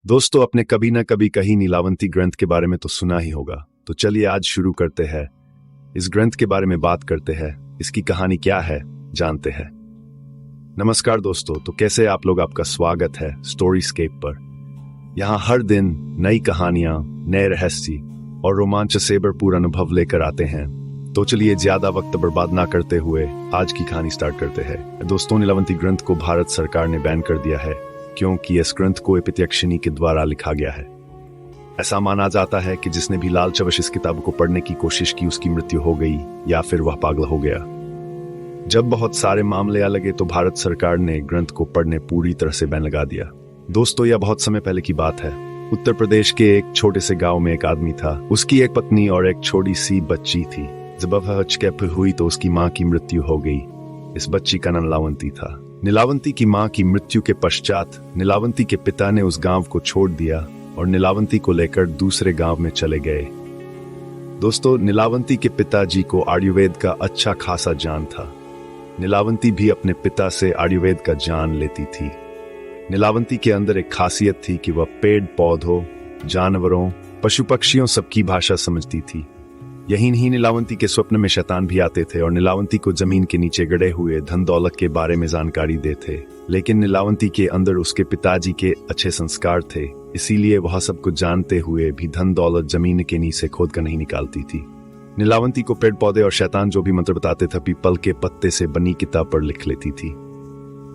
दोस्तों, आपने कभी ना कभी कहीं नीलावंती ग्रंथ के बारे में तो सुना ही होगा। तो चलिए आज शुरू करते हैं। इस ग्रंथ के बारे में बात करते हैं, इसकी कहानी क्या है जानते हैं। नमस्कार दोस्तों, तो कैसे आप लोग? आपका स्वागत है स्टोरीस्केप पर। यहाँ हर दिन नई कहानियां, नए रहस्य और रोमांच से भरपूर अनुभव लेकर आते हैं। तो चलिए ज्यादा वक्त बर्बाद ना करते हुए आज की कहानी स्टार्ट करते हैं। दोस्तों, नीलावंती ग्रंथ को भारत सरकार ने बैन कर दिया है क्योंकि इस ग्रंथ को एपित्यक्षिणी के द्वारा लिखा गया है। ऐसा माना जाता है कि जिसने भी लालचवश इस किताब को पढ़ने की कोशिश की उसकी मृत्यु हो गई या फिर वह पागल हो गया। जब बहुत सारे मामले लगे तो भारत सरकार ने ग्रंथ को पढ़ने पूरी तरह से बैन लगा दिया। दोस्तों, यह बहुत समय पहले की बात है। उत्तर प्रदेश के एक छोटे से गांव में एक आदमी था। उसकी एक पत्नी और एक छोटी सी बच्ची थी। जब वह चुप हुई तो उसकी माँ की मृत्यु हो गई। इस बच्ची का नाम नीलावंती था। नीलावंती की मां की मृत्यु के पश्चात नीलावंती के पिता ने उस गांव को छोड़ दिया और नीलावंती को लेकर दूसरे गांव में चले गए। दोस्तों, नीलावंती के पिताजी को आयुर्वेद का अच्छा खासा ज्ञान था। नीलावंती भी अपने पिता से आयुर्वेद का ज्ञान लेती थी। नीलावंती के अंदर एक खासियत थी कि वह पेड़ पौधों, जानवरों, पशु पक्षियों सबकी भाषा समझती थी। यही नहीं, नीलावंती के स्वप्न में शैतान भी आते थे और नीलावंती को जमीन के नीचे गड़े हुए धन दौलत के बारे में जानकारी देते। लेकिन नीलावंती के अंदर उसके पिताजी के अच्छे संस्कार थे, इसीलिए वह सब कुछ जानते हुए भी धन दौलत जमीन के नीचे खोद कर नहीं निकालती थी। नीलावंती को पेड़ पौधे और शैतान जो भी मंत्र बताते थे पीपल के पत्ते से बनी किताब पर लिख लेती थी।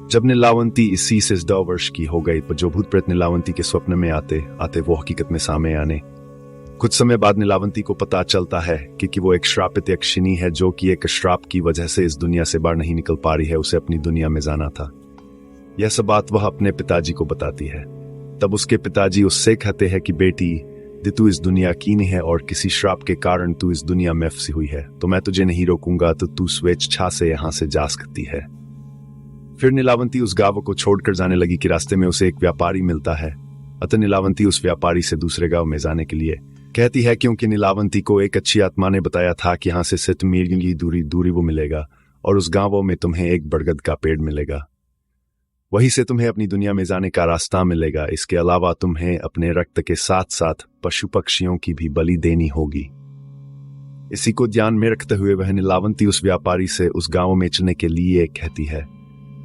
जब नीलावंती 80 से 100 वर्ष की हो गई तो जो भूत प्रेत नीलावंती के स्वप्न में आते वो हकीकत में सामने आने। कुछ समय बाद नीलावंती को पता चलता है कि वो एक श्रापित यक्षिणी है जो कि एक श्राप की वजह से इस दुनिया से बाहर नहीं निकल पा रही है। उसे अपनी दुनिया में जाना था। यह सब बात वह अपने पिताजी को बताती है। तब उसके पिताजी उससे कहते हैं कि बेटी, तू इस दुनिया की नहीं है और किसी श्राप के कारण तू इस दुनिया में फंसी हुई है, तो मैं तुझे नहीं रोकूंगा, तो तू स्वेच्छा से यहाँ से जा सकती है। फिर नीलावंती उस गांव को छोड़कर जाने लगी कि रास्ते में उसे एक व्यापारी मिलता है। अतः नीलावंती उस व्यापारी से दूसरे गांव में जाने के लिए कहती है क्योंकि नीलावंती को एक अच्छी आत्मा ने बताया था कि यहाँ से सिर्फ मील की दूरी वो मिलेगा और उस गांवों में तुम्हें एक बरगद का पेड़ मिलेगा। वहीं से तुम्हें अपनी दुनिया में जाने का रास्ता मिलेगा। इसके अलावा तुम्हें अपने रक्त के साथ साथ पशु पक्षियों की भी बलि देनी होगी। इसी को ध्यान में रखते हुए वह नीलावंती उस व्यापारी से उस गांव में चलने के लिए कहती है।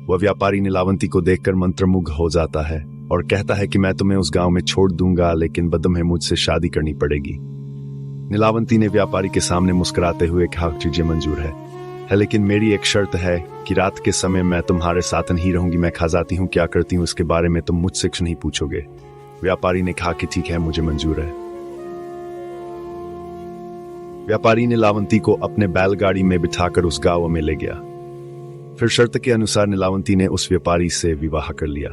वह व्यापारी नीलावंती को देखकर मंत्रमुग्ध हो जाता है और कहता है कि मैं तुम्हें उस गांव में छोड़ दूंगा, लेकिन तुम्हें मुझसे शादी करनी पड़ेगी। नीलावंती ने व्यापारी के सामने मुस्कुराते हुए कहा, चीजें मंजूर है, लेकिन मेरी एक शर्त है कि रात के समय मैं तुम्हारे साथ नहीं रहूंगी। मैं खा जाती हूँ, क्या करती हूँ इसके बारे में तुम मुझसे कुछ नहीं पूछोगे। व्यापारी ने कहा कि ठीक है, मुझे मंजूर है। व्यापारी नीलावंती को अपने बैलगाड़ी में बिठाकर उस गांव में ले गया। फिर शर्त के अनुसार नीलावंती ने उस व्यापारी से विवाह कर लिया।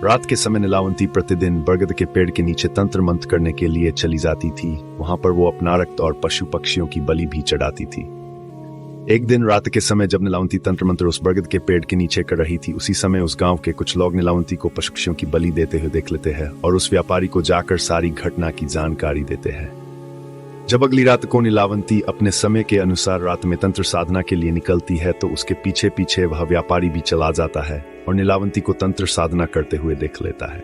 रात के समय नीलावंती प्रतिदिन बरगद के पेड़ के नीचे तंत्र मंत्र करने के लिए चली जाती थी। वहां पर वो अपना रक्त और पशु पक्षियों की बलि भी चढ़ाती थी। एक दिन रात के समय जब नीलावंती तंत्र मंत्र उस बरगद के पेड़ के नीचे कर रही थी, उसी समय उस गांव के कुछ लोग नीलावंती को पशु पक्षियों की बलि देते हुए देख लेते हैं और उस व्यापारी को जाकर सारी घटना की जानकारी देते हैं। जब अगली रात को नीलावंती अपने समय के अनुसार रात में तंत्र साधना के लिए निकलती है तो उसके पीछे पीछे वह व्यापारी भी चला जाता है और नीलावंती को तंत्र साधना करते हुए देख लेता है।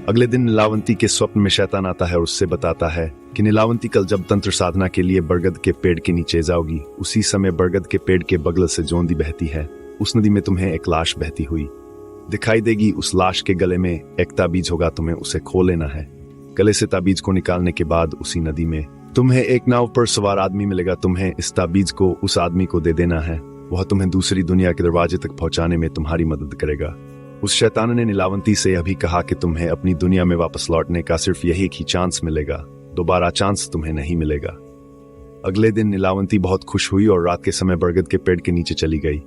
अगले दिन नीलावंती के स्वप्न में शैतान आता है और उससे बताता है कि नीलावंती कल जब तंत्र साधना के लिए बरगद के पेड़ के नीचे जाओगी, उसी समय बरगद के पेड़ के बगल से जो नदी बहती है, उस नदी में तुम्हें एक लाश बहती हुई दिखाई देगी। उस लाश के गले में एक ताबीज होगा, तुम्हें उसे खो लेना है। गले से ताबीज को निकालने के बाद उसी नदी में तुम्हें एक नाव पर सवार आदमी मिलेगा। तुम्हें इस ताबीज को उस आदमी को दे देना है। वह तुम्हें दूसरी दुनिया के दरवाजे तक पहुंचाने में तुम्हारी मदद करेगा। उस शैतान ने नीलावंती से यह भी कहा कि तुम्हें अपनी दुनिया में वापस लौटने का सिर्फ यही एक ही चांस मिलेगा, दोबारा चांस तुम्हें नहीं मिलेगा। अगले दिन नीलावंती बहुत खुश हुई और रात के समय बरगद के पेड़ के नीचे चली गई।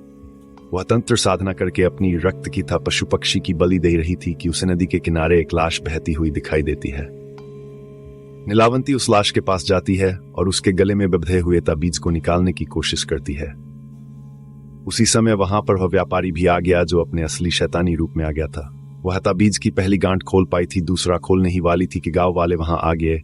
वह तंत्र साधना करके अपनी रक्त की था पशु पक्षी की बलि दे रही थी कि उसे नदी के किनारे एक लाश बहती हुई दिखाई देती है। नीलावंती उस लाश के पास जाती है और उसके गले में बंधे हुए ताबीज को निकालने की कोशिश करती है। उसी समय वहां पर वह व्यापारी भी आ गया जो अपने असली शैतानी रूप में आ गया था। वह ताबीज की पहली गांठ खोल पाई थी, दूसरा खोलने ही वाली थी कि गांव वाले वहां आ गए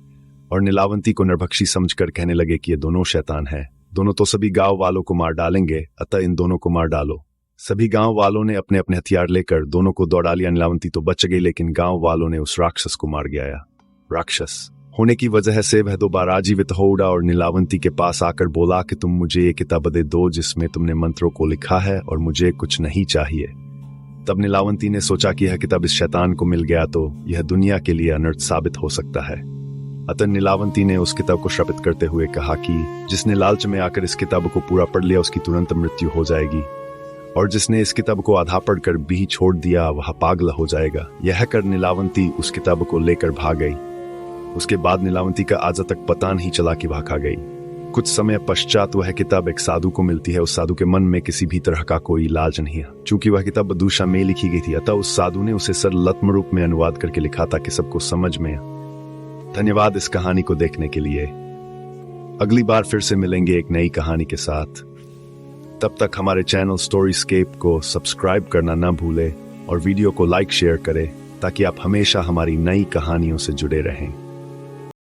और नीलावंती को निर्भक्षी समझकर कहने लगे कि ये दोनों शैतान हैं। दोनों तो सभी गांव वालों को मार डालेंगे, अतः इन दोनों को मार डालो। सभी गांव वालों ने अपने अपने हथियार लेकर दोनों को दौड़ा लिया। नीलावंती तो बच गई, लेकिन गांव वालों ने उस राक्षस को मार गिराया। राक्षस होने की वजह से वह दोबारा जीवित हो उड़ा और नीलावंती के पास आकर बोला कि तुम मुझे ये किताब दे दो जिसमें तुमने मंत्रों को लिखा है, और मुझे कुछ नहीं चाहिए। तब नीलावंती ने सोचा कि यह किताब इस शैतान को मिल गया तो यह दुनिया के लिए अनर्थ साबित हो सकता है। अतः नीलावंती ने उस किताब को श्रापित करते हुए कहा कि जिसने लालच में आकर इस किताब को पूरा पढ़ लिया उसकी तुरंत मृत्यु हो जाएगी, और जिसने इस किताब को आधा पढ़कर भी छोड़ दिया वह पागल हो जाएगा। यह कर नीलावंती उस किताब को लेकर भाग गई। उसके बाद नीलावंती का आज तक पता नहीं चला कि वह कहाँ गई। कुछ समय पश्चात वह किताब एक साधु को मिलती है। उस साधु के मन में किसी भी तरह का कोई इलाज नहीं है। चूंकि वह किताब बदूशा में लिखी गई थी, अतः उस साधु ने उसे सरलत्म रूप में अनुवाद करके लिखा ताकि सबको समझ में। धन्यवाद इस कहानी को देखने के लिए। अगली बार फिर से मिलेंगे एक नई कहानी के साथ। तब तक हमारे चैनल स्टोरीस्केप को सब्सक्राइब करना ना भूले और वीडियो को लाइक शेयर करें ताकि आप हमेशा हमारी नई कहानियों से जुड़े रहें।